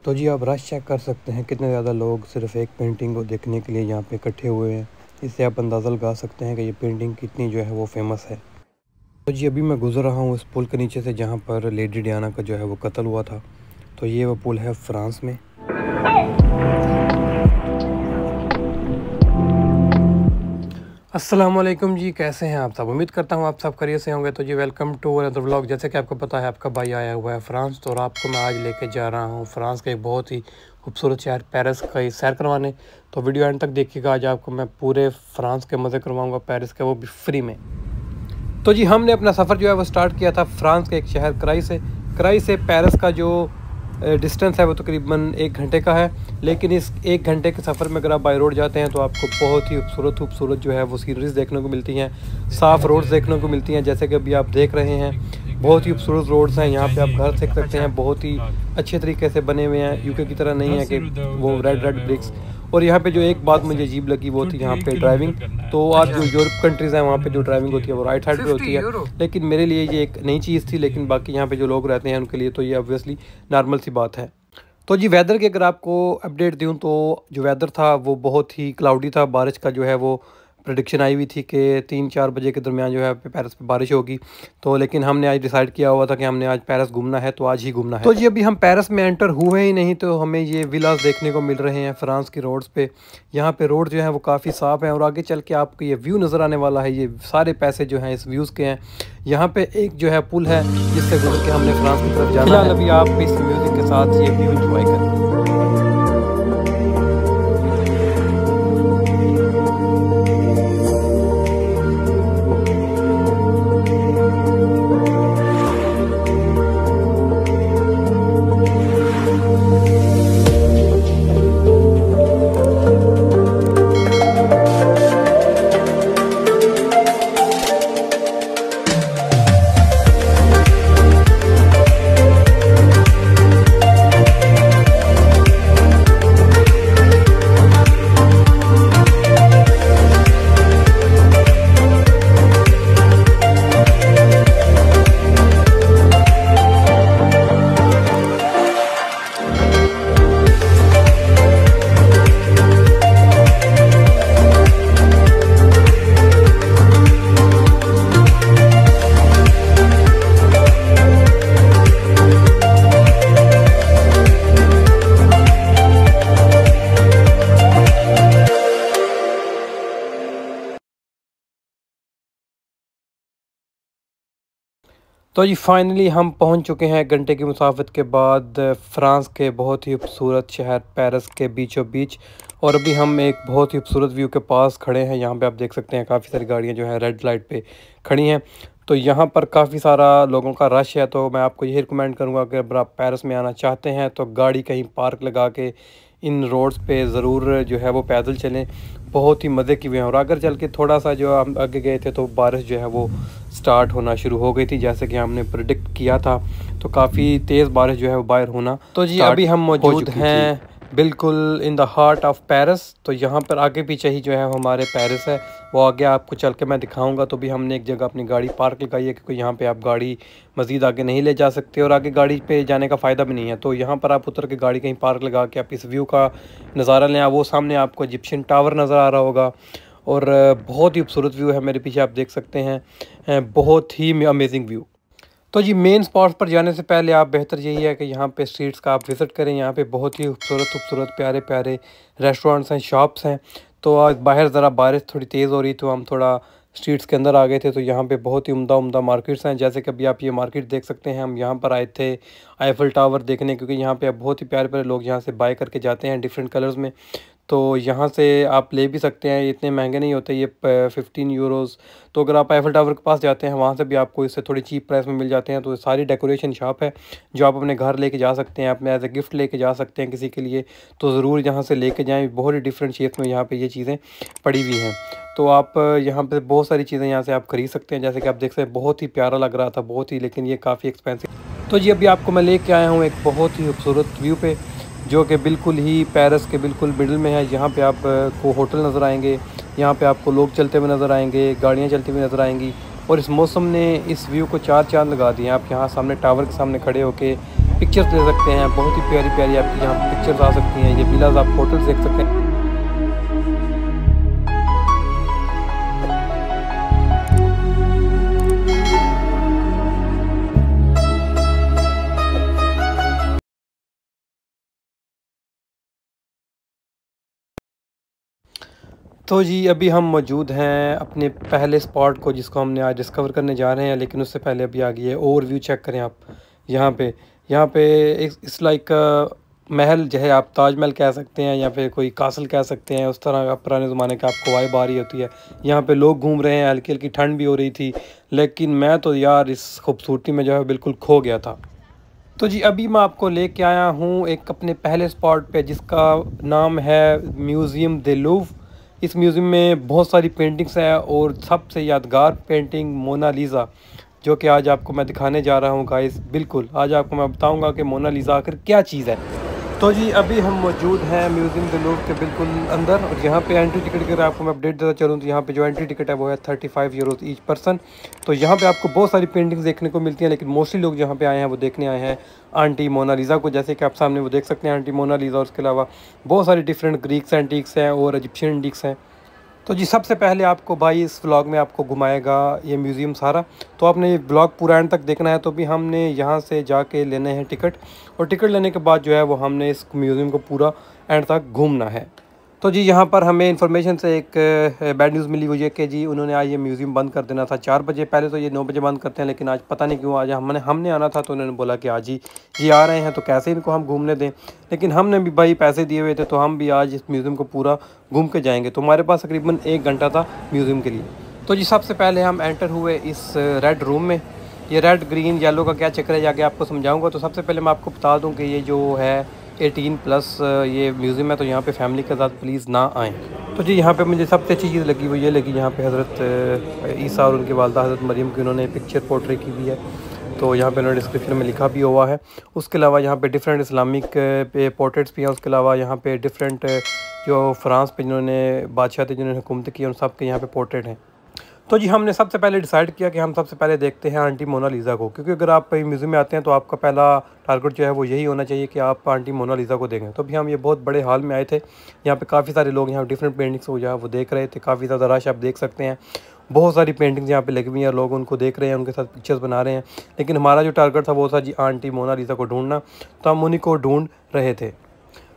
तो जी आप rush check कर सकते हैं कितने ज़्यादा लोग सिर्फ एक पेंटिंग को देखने के लिए यहाँ पे इकट्ठे हुए हैं। इससे आप अंदाज़ा लगा सकते हैं कि ये पेंटिंग कितनी जो है वो फेमस है। तो जी अभी मैं गुज़र रहा हूँ उस पुल के नीचे से जहाँ पर लेडी डियाना का जो है वो कत्ल हुआ था। तो ये वो पुल है फ्रांस में। अस्सलाम वालेकुम जी, कैसे हैं आप सब? उम्मीद करता हूँ आप सब खैरियत से होंगे। तो जी वेलकम टू अनदर व्लॉग। जैसे कि आपको पता है आपका भाई आया हुआ है फ्रांस, तो और आपको मैं आज लेके जा रहा हूँ फ्रांस के एक बहुत ही खूबसूरत शहर पेरिस का सैर करवाने। तो वीडियो एंड तक देखिएगा, आज आपको मैं पूरे फ्रांस के मज़े करवाऊँगा, पेरिस के, वो भी फ्री में। तो जी हमने अपना सफ़र जो है वो स्टार्ट किया था फ्रांस के एक शहर कराई से पेरिस का जो डिस्टेंस है वो तकरीबन 1 घंटे का है। लेकिन इस 1 घंटे के सफ़र में अगर आप बाई रोड जाते हैं तो आपको बहुत ही खूबसूरत जो है वो सीनरीज देखने को मिलती हैं, साफ़ रोड्स देखने को मिलती हैं। जैसे कि अभी आप देख रहे हैं बहुत ही खूबसूरत रोड्स हैं। यहाँ पे आप घर देख सकते हैं, बहुत ही अच्छे तरीके से बने हुए हैं। यूके की तरह नहीं है कि वो रेड ब्रिक्स। और यहाँ पे जो एक बात मुझे अजीब लगी वो थी यहाँ पे ड्राइविंग। तो आज जो यूरोप कंट्रीज़ हैं वहाँ पे जो ड्राइविंग होती है वो राइट साइड पे होती है, लेकिन मेरे लिए ये एक नई चीज़ थी। लेकिन बाकी यहाँ पे जो लोग रहते हैं उनके लिए तो ये ऑब्वियसली नॉर्मल सी बात है। तो जी वेदर की अगर आपको अपडेट दूँ तो जो वेदर था वो बहुत ही क्लाउडी था। बारिश का जो है वो प्रेडिक्शन आई हुई थी कि 3-4 बजे के दरमियान जो है पेरिस पे बारिश होगी। तो लेकिन हमने आज डिसाइड किया हुआ था कि हमने आज पेरिस घूमना है, तो आज ही घूमना है। तो जी अभी हम पेरिस में एंटर हुए ही नहीं तो हमें ये विलास देखने को मिल रहे हैं फ्रांस की रोड्स पे। यहाँ पे रोड जो है वो काफ़ी साफ़ है और आगे चल के आपको ये व्यू नज़र आने वाला है। ये सारे पैसे जो हैं इस व्यूज़ के हैं। यहाँ पे एक जो है पुल है जिससे गुजर के हमने फ्रांस की तरफ जाना है। अभी आप इस म्यूज़िक के साथ ये व्यू इंजॉय करें। तो जी फाइनली हम पहुंच चुके हैं घंटे की मुसाफत के बाद फ्रांस के बहुत ही खूबसूरत शहर पेरिस के बीचों बीच। और अभी हम एक बहुत ही खूबसूरत व्यू के पास खड़े हैं। यहाँ पे आप देख सकते हैं काफ़ी सारी गाड़ियाँ जो है रेड लाइट पे खड़ी हैं। तो यहाँ पर काफ़ी सारा लोगों का रश है। तो मैं आपको यही रिकमेंड करूँगा कि अगर आप पेरिस में आना चाहते हैं तो गाड़ी कहीं पार्क लगा के इन रोड्स पे ज़रूर जो है वो पैदल चलें, बहुत ही मज़े की हुए हैं। और अगर चल के थोड़ा सा जो हम आगे गए थे तो बारिश जो है वो स्टार्ट होना शुरू हो गई थी, जैसे कि हमने प्रेडिक्ट किया था। तो काफ़ी तेज़ बारिश जो है वो बाहर होना। तो जी अभी हम मौजूद हैं बिल्कुल in the heart of Paris. तो यहाँ पर आगे पीछे ही जो है हमारे पेरिस है, वो आगे आपको चल के मैं दिखाऊंगा। तो भी हमने एक जगह अपनी गाड़ी पार्क लगाई है क्योंकि यहाँ पे आप गाड़ी मज़ीद आगे नहीं ले जा सकते और आगे गाड़ी पे जाने का फ़ायदा भी नहीं है। तो यहाँ पर आप उतर के गाड़ी कहीं पार्क लगा के आप इस व्यू का नज़ारा लें। वो सामने आपको इजिप्शियन टावर नज़र आ रहा होगा और बहुत ही खूबसूरत व्यू है। मेरे पीछे आप देख सकते हैं, बहुत ही अमेजिंग व्यू। तो जी मेन स्पॉट्स पर जाने से पहले आप बेहतर यही है कि यहाँ पे स्ट्रीट्स का आप विज़िट करें। यहाँ पे बहुत ही खूबसूरत प्यारे रेस्टोरेंट्स हैं, शॉप्स हैं। तो आज बाहर ज़रा बारिश थोड़ी तेज़ हो रही तो हम थोड़ा स्ट्रीट्स के अंदर आ गए थे। तो यहाँ पे बहुत ही उम्दा मार्केट्स हैं। जैसे कि अभी आप ये मार्केट देख सकते हैं, हम यहाँ पर आए थे आईफल टावर देखने, क्योंकि यहाँ पे बहुत ही प्यारे लोग यहाँ से बाय करके जाते हैं डिफरेंट कलर्स में। तो यहाँ से आप ले भी सकते हैं, इतने महंगे नहीं होते, ये 15 यूरोज़। तो अगर आप आईफल टावर के पास जाते हैं वहाँ से भी आपको इससे थोड़ी चीप प्राइस में मिल जाते हैं। तो सारी डेकोरेशन शॉप है जो आप अपने घर लेके जा सकते हैं, अपने एज ए गिफ्ट लेके जा सकते हैं किसी के लिए। तो ज़रूर यहाँ से लेके जाएँ, बहुत ही डिफरेंट शेप्स में यहाँ पे ये चीज़ें पड़ी हुई हैं। तो आप यहाँ पे बहुत सारी चीज़ें यहाँ से आप खरीद सकते हैं। जैसे कि आप देख सकते हैं, बहुत ही प्यारा लग रहा था, बहुत ही, लेकिन ये काफ़ी एक्सपेंसिव। तो जी अभी आपको मैं लेके आया हूँ एक बहुत ही खूबसूरत व्यू पे, जो कि बिल्कुल ही पेरिस के बिल्कुल मिडल में है। यहाँ पे आप को होटल नज़र आएंगे, यहाँ पे आपको लोग चलते हुए नज़र आएंगे, गाड़ियाँ चलती हुई नज़र आएंगी। और इस मौसम ने इस व्यू को 4 चांद लगा दिए। आप यहाँ सामने टावर के सामने खड़े होके पिक्चर्स ले सकते हैं। बहुत ही प्यारी प्यारी आपकी यहाँ पिक्चर्स आ सकती हैं। ये विलाज आप फोटोज देख सकते हैं। तो जी अभी हम मौजूद हैं अपने पहले स्पॉट को जिसको हमने आज डिस्कवर करने जा रहे हैं, लेकिन उससे पहले अभी आ गई है ओवरव्यू चेक करें आप। यहाँ पे इस लाइक महल जो है, आप ताजमहल कह सकते हैं या फिर कोई कासल कह सकते हैं, उस तरह का पुराने ज़माने का आपको वाइब आ रही होती है। यहाँ पे लोग घूम रहे हैं, हल्की हल्की ठंड भी हो रही थी, लेकिन मैं तो यार इस खूबसूरती में जो है बिल्कुल खो गया था। तो जी अभी मैं आपको लेके आया हूँ एक अपने पहले स्पॉट पे जिसका नाम है म्यूज़ियम दे लूव। इस म्यूज़ियम में बहुत सारी पेंटिंग्स हैं और सबसे यादगार पेंटिंग मोनालिसा, जो कि आज आपको मैं दिखाने जा रहा हूँ गाइस। बिल्कुल आज आपको मैं बताऊँगा कि मोनालिसा आखिर क्या चीज़ है। तो जी अभी हम मौजूद हैं म्यूज़ियम दे लूव के बिल्कुल अंदर, और यहाँ पे एंट्री टिकट की अगर आपको मैं अपडेट देता चलूँ तो यहाँ पे जो एंट्री टिकट है वो है 35 यूरोज़ ईच पर्सन। तो यहाँ पे आपको बहुत सारी पेंटिंग्स देखने को मिलती हैं, लेकिन मोस्टली लोग जहाँ पे आए हैं वो देखने आए हैं आंटी मोनालिसा को, जैसे कि आप सामने वो देख सकते हैं आंटी मोनालिसा। और उसके अलावा बहुत सारी डिफरेंट ग्रीक्स एंटीक्स हैं और इजिप्शियन एंटीक्स हैं। तो जी सबसे पहले आपको भाई इस व्लॉग में आपको घुमाएगा ये म्यूज़ियम सारा। तो आपने ये व्लॉग पूरा एंड तक देखना है। तो भी हमने यहाँ से जाके लेने हैं टिकट, और टिकट लेने के बाद जो है वो हमने इस म्यूज़ियम को पूरा एंड तक घूमना है। तो जी यहाँ पर हमें इन्फॉर्मेशन से एक बैड न्यूज़ मिली हुई है कि जी उन्होंने आज ये म्यूज़ियम बंद कर देना था 4 बजे। पहले तो ये 9 बजे बंद करते हैं, लेकिन आज पता नहीं क्यों आज हमने आना था, तो उन्होंने बोला कि आज ही ये आ रहे हैं तो कैसे इनको हम घूमने दें। लेकिन हमने भी भाई पैसे दिए हुए थे, तो हम भी आज इस म्यूज़ियम को पूरा घूम के जाएंगे। तो हमारे पास तकरीबन 1 घंटा था म्यूज़ियम के लिए। तो जी सबसे पहले हम एंटर हुए इस रेड रूम में। ये रेड ग्रीन येलो का क्या चक्कर है जाके आपको समझाऊंगा। तो सबसे पहले मैं आपको बता दूं कि ये जो है 18+ ये म्यूज़ियम है, तो यहाँ पे फैमिली के साथ प्लीज़ ना आएँ। तो जी यहाँ पे मुझे सबसे अच्छी चीज़ लगी हुई है, लेकिन यहाँ पे हज़रत ईसा और उनकी वालदा हज़रत मरियम की उन्होंने पिक्चर पोर्ट्रे की हुई है। तो यहाँ पे उन्होंने डिस्क्रिप्शन में लिखा भी हुआ है। उसके अलावा यहाँ पे डिफरेंट इस्लामिक पे पोर्ट्रेट्स भी हैं। उसके अलावा यहाँ पे डिफरेंट जो फ्रांस पे जिन्होंने बादशाह थे जिन्होंने हुकूमत की, उन सब के यहाँ पे पोर्ट्रेट हैं। तो जी हमने सबसे पहले डिसाइड किया कि हम सबसे पहले देखते हैं आंटी मोनालिसा को, क्योंकि अगर आप म्यूज़ियम में आते हैं तो आपका पहला टारगेट जो है वो यही होना चाहिए कि आप आंटी मोनालिसा को देखें। तो अभी हम ये बहुत बड़े हॉल में आए थे। यहाँ पे काफ़ी सारे लोग यहाँ डिफरेंट पेंटिंग्स हो वो देख रहे थे। काफ़ी ज़्यादा रश आप देख सकते हैं। बहुत सारी पेंटिंग्स यहाँ पे लगी हुई हैं, लोग उनको देख रहे हैं, उनके साथ पिक्चर्स बना रहे हैं। लेकिन हमारा जो टारगेट था वो था जी आंटी मोनालिसा को ढूंढना, तो हम उन्हीं को ढूंढ रहे थे।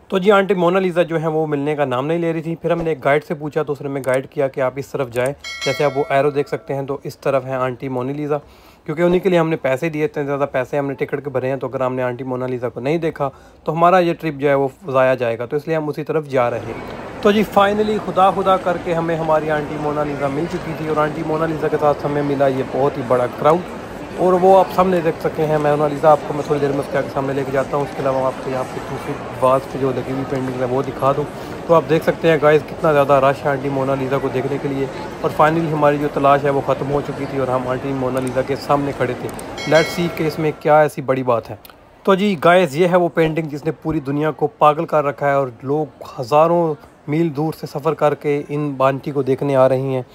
तो जी आंटी मोनालिसा जो है वो मिलने का नाम नहीं ले रही थी। फिर हमने एक गाइड से पूछा, तो उसने हमें गाइड किया कि आप इस तरफ जाएं। जैसे आप वो एरो देख सकते हैं, तो इस तरफ है आंटी मोनालिसा, क्योंकि उन्हीं के लिए हमने पैसे दिए, इतने ज़्यादा पैसे हमने टिकट के भरे हैं। तो अगर हमने आंटी मोनालिसा को नहीं देखा तो हमारा ये ट्रिप जो है वो ज़ाया जाएगा, तो इसलिए हम उसी तरफ जा रहे हैं। तो जी फाइनली खुदा करके हमें हमारी आंटी मोनालिसा मिल चुकी थी, और आंटी मोनालिसा के साथ हमें मिला ये बहुत ही बड़ा क्राउड, और वो आप सामने देख सकते हैं। मोनालिसा आपको मैं थोड़ी देर में उसके आगे सामने लेके जाता हूँ। उसके अलावा आपको यहाँ पे दूसरी वाज पे जो लगी हुई पेंटिंग है वो दिखा दूँ। तो आप देख सकते हैं गाइस कितना ज़्यादा रश है आंटी मोनालिसा को देखने के लिए। और फाइनली हमारी जो तलाश है वो ख़त्म हो चुकी थी, और हम आंटी मोनालिसा के सामने खड़े थे। लेट्स सी कि इसमें क्या ऐसी बड़ी बात है। तो जी गाइस ये है वो पेंटिंग जिसने पूरी दुनिया को पागल कर रखा है, और लोग हज़ारों मील दूर से सफ़र करके इन आंटी को देखने आ रही हैं।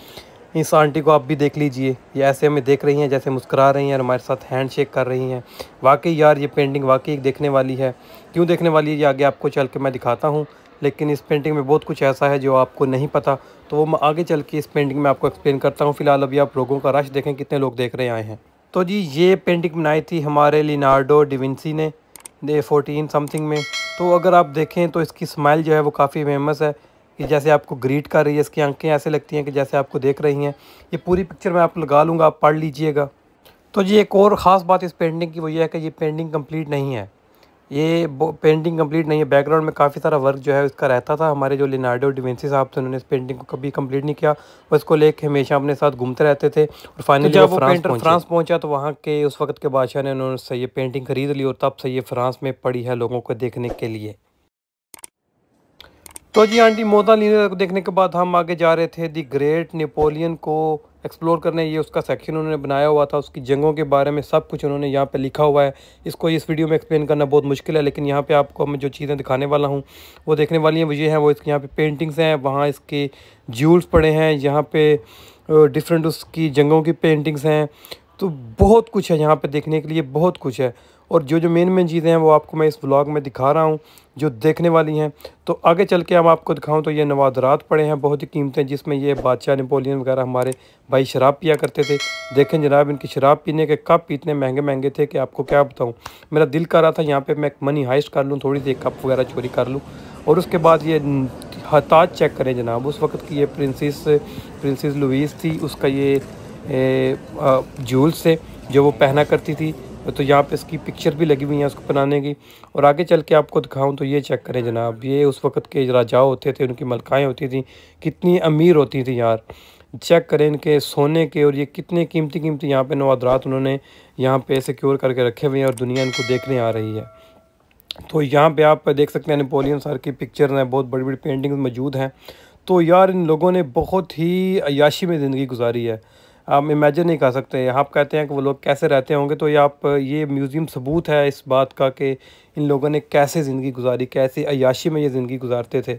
इस आंटी को आप भी देख लीजिए, ये ऐसे हमें देख रही हैं जैसे मुस्कुरा रही हैं और हमारे साथ हैंड शेक कर रही हैं। वाकई यार ये पेंटिंग वाकई देखने वाली है। क्यों देखने वाली है ये आगे आपको चल के मैं दिखाता हूँ, लेकिन इस पेंटिंग में बहुत कुछ ऐसा है जो आपको नहीं पता, तो वो मैं आगे चल के इस पेंटिंग में आपको एक्सप्लेन करता हूँ। फिलहाल अभी आप लोगों का रश देखें कितने लोग देख रहे आए हैं। तो जी ये पेंटिंग बनाई थी हमारे लिनार्डो डिविंसी ने 14 समथिंग में। तो अगर आप देखें तो इसकी स्माइल जो है वो काफ़ी फेमस है, कि जैसे आपको ग्रीट कर रही है। इसकी आंखें ऐसे लगती हैं कि जैसे आपको देख रही हैं। ये पूरी पिक्चर मैं आपको लगा लूँगा, आप पढ़ लीजिएगा। तो जी एक और ख़ास बात इस पेंटिंग की वो ये है कि ये पेंटिंग कंप्लीट नहीं है। ये पेंटिंग कंप्लीट नहीं है। बैकग्राउंड में काफ़ी सारा वर्क जो है इसका रहता था। हमारे जो लिनार्डो डिविंसी साहब थे उन्होंने इस पेंटिंग को कभी कंप्लीट नहीं किया। वो इसको लेके हमेशा अपने साथ घूमते रहते थे। और फाइनली जब वो पेंटर फ्रांस पहुंचा तो वहाँ के उस वक्त के बादशाह ने उन्होंने ये पेंटिंग खरीद ली, और तब से ये फ्रांस में पड़ी है लोगों को देखने के लिए। तो जी आंटी मोनालिसा को देखने के बाद हम आगे जा रहे थे दी ग्रेट नेपोलियन को एक्सप्लोर करने। ये उसका सेक्शन उन्होंने बनाया हुआ था, उसकी जंगों के बारे में सब कुछ उन्होंने यहाँ पे लिखा हुआ है। इसको इस वीडियो में एक्सप्लेन करना बहुत मुश्किल है, लेकिन यहाँ पे आपको मैं जो चीज़ें दिखाने वाला हूँ वो देखने वाली हैं। वो ये हैं, वो इसके यहाँ पे पेंटिंग्स हैं, वहाँ इसके ज्यूल्स पड़े हैं, यहाँ पे डिफरेंट उसकी जंगों की पेंटिंग्स हैं। तो बहुत कुछ है यहाँ पे देखने के लिए, बहुत कुछ है। और जो मेन चीज़ें हैं वो आपको मैं इस व्लॉग में दिखा रहा हूँ जो देखने वाली हैं। तो आगे चल के हम आपको दिखाऊं तो ये नवादरात पड़े हैं बहुत ही कीमतें, जिसमें ये बादशाह नेपोलियन वगैरह हमारे भाई शराब पिया करते थे। देखें जनाब, इनकी शराब पीने के कप इतने महंगे महंगे थे कि आपको क्या बताऊं। मेरा दिल कर रहा था यहाँ पे मैं मनी हाइस्ट कर लूँ, थोड़ी सी कप वगैरह चोरी कर लूँ। और उसके बाद ये ताज चेक करें जनाब, उस वक्त की ये प्रिंसेस लुईस थी, उसका ये जूल्स से जो वो पहना करती थी। तो यहाँ पे इसकी पिक्चर भी लगी हुई है उसको बनाने की। और आगे चल के आपको दिखाऊं तो ये चेक करें जनाब, ये उस वक्त के राजा होते थे, उनकी मलकाएँ होती थी, कितनी अमीर होती थी यार। चेक करें इनके सोने के, और ये कितने कीमती यहाँ पे नवादरात उन्होंने यहाँ पे सिक्योर करके रखे हुए हैं और दुनिया इनको देखने आ रही है। तो यहाँ पे आप देख सकते हैं नेपोलियन सर की पिक्चर हैं, बहुत बड़ी बड़ी पेंटिंग्स मौजूद हैं। तो यार इन लोगों ने बहुत ही अय्याशी में ज़िंदगी गुजारी है, आप इमेजिन नहीं कर सकते। आप कहते हैं कि वो लोग कैसे रहते होंगे, तो ये म्यूज़ियम सबूत है इस बात का कि इन लोगों ने कैसे ज़िंदगी गुजारी, कैसे अय्याशी में ये ज़िंदगी गुजारते थे।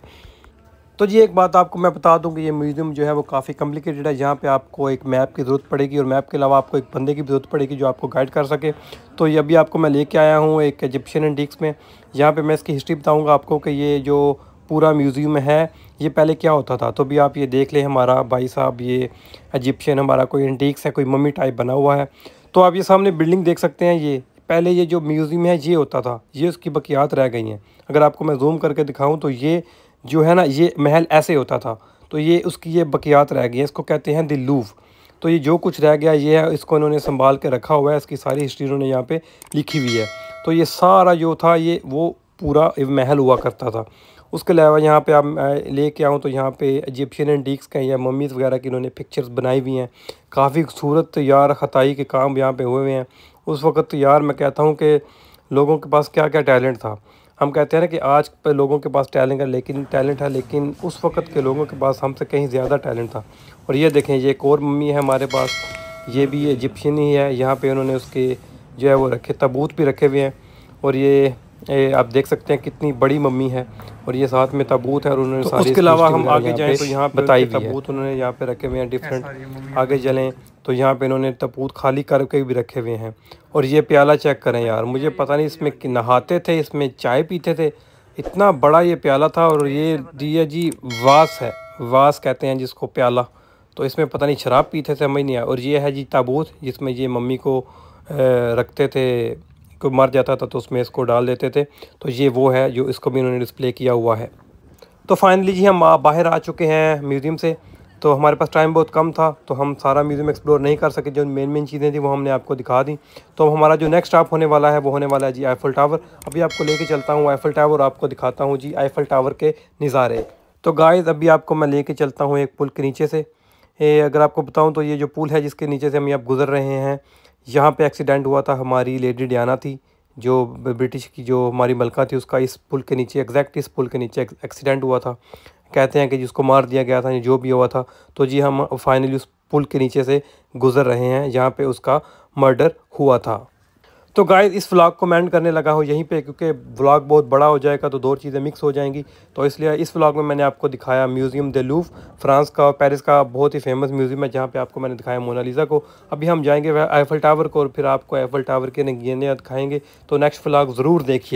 तो जी एक बात आपको मैं बता दूं कि ये म्यूज़ियम जो है वो काफ़ी कॉम्प्लिकेटेड है। यहाँ पे आपको एक मैप की ज़रूरत पड़ेगी और मैप के अलावा आपको एक बंदे की ज़रूरत पड़ेगी जो आपको गाइड कर सके। तो ये अभी आपको मैं लेके आया हूँ एक इजिप्शियन एंटीक्स में। यहाँ पे मैं इसकी हिस्ट्री बताऊँगा आपको कि ये जो पूरा म्यूज़ियम है ये पहले क्या होता था। तो भी आप ये देख लें, हमारा भाई साहब ये इजिप्शियन हमारा कोई एंटीक्स है, कोई मम्मी टाइप बना हुआ है। तो आप ये सामने बिल्डिंग देख सकते हैं, ये पहले ये जो म्यूज़ियम है ये होता था, ये उसकी बकियात रह गई हैं। अगर आपको मैं जूम करके दिखाऊँ तो ये जो है ना, ये महल ऐसे होता था, तो ये उसकी ये बकियात रह गई है, इसको कहते हैं द लूव। तो ये जो कुछ रह गया ये है, इसको इन्होंने संभाल के रखा हुआ है, इसकी सारी हिस्ट्री इन्होंने यहाँ पे लिखी हुई है। तो ये सारा जो था ये वो पूरा महल हुआ करता था। उसके अलावा यहाँ पे आप लेके आऊँ तो यहाँ पे इजिप्शियन एंटीक्स का या मम्मीज़ वगैरह की इन्होंने पिक्चर्स बनाई हुई हैं। काफ़ी खूबसूरत यार खताई के काम यहाँ पे हुए हुए हैं। उस वक़्त यार मैं कहता हूँ कि लोगों के पास क्या क्या टैलेंट था। हम कहते हैं ना कि आज पे लोगों के पास टैलेंट है, लेकिन उस वक़्त के लोगों के पास हमसे कहीं ज़्यादा टैलेंट था। और ये देखें, ये एक और मम्मी है हमारे पास, ये भी इजिप्शियन ही है। यहाँ पे उन्होंने उसके जो है वो रखे ताबूत भी रखे हुए हैं। और ये आप देख सकते हैं कितनी बड़ी मम्मी है, और ये साथ में ताबूत है। और उन्होंने सारी उसके अलावा हम आगे जाएँ तो यहाँ पे बताई ताबूत उन्होंने यहाँ पे रखे हुए हैं डिफरेंट। आगे चलें तो यहाँ पे इन्होंने ताबूत खाली करके भी रखे हुए हैं। और ये प्याला चेक करें यार, मुझे पता नहीं इसमें नहाते थे, इसमें चाय पीते थे, इतना बड़ा ये प्याला था। और ये दिया जी वास है, वास कहते हैं जिसको प्याला। तो इसमें पता नहीं शराब पीते थे, समझ नहीं आया। और ये है जी ताबूत, जिसमें ये मम्मी को रखते थे, कोई मर जाता था तो उसमें इसको डाल देते थे। तो ये वो है जो इसको भी इन्होंने डिस्प्ले किया हुआ है। तो फाइनली जी हम बाहर आ चुके हैं म्यूज़ियम से। तो हमारे पास टाइम बहुत कम था, तो हम सारा म्यूज़ियम एक्सप्लोर नहीं कर सके। जो मेन चीज़ें थी वो हमने आपको दिखा दी। तो हमारा जो नेक्स्ट स्टॉप होने वाला है वो होने वाला है जी आईफल टावर। अभी आपको लेके चलता हूँ आईफल टावर, आपको दिखाता हूँ जी आईफल टावर के नज़ारे। तो गाइस अभी आपको मैं लेके चलता हूँ एक पुल के नीचे से। अगर आपको बताऊँ तो ये जो पुल है जिसके नीचे से हम अब गुज़र रहे हैं, यहाँ पर एक्सीडेंट हुआ था। हमारी लेडी डियाना थी जो ब्रिटिश की जो हमारी मलका थी, उसका इस पुल के नीचे, एग्जैक्ट इस पुल के नीचे एक्सीडेंट हुआ था। कहते हैं कि जिसको मार दिया गया था, जो भी हुआ था। तो जी हम फाइनली उस पुल के नीचे से गुज़र रहे हैं जहाँ पे उसका मर्डर हुआ था। तो गाइस इस व्लॉग को मैं एंड करने लगा हूँ यहीं पे, क्योंकि व्लॉग बहुत बड़ा हो जाएगा तो दो चीज़ें मिक्स हो जाएंगी। तो इसलिए इस व्लॉग में मैंने आपको दिखाया म्यूज़ियम द लूव, फ्रांस का, पेरिस का बहुत ही फेमस म्यूज़ियम है, जहाँ पे आपको मैंने दिखाया मोनालिसा को। अभी हम जाएंगे आईफल टावर को, और फिर आपको आईफल टावर के नगीने दिखाएंगे। तो नेक्स्ट व्लॉग ज़रूर देखिए।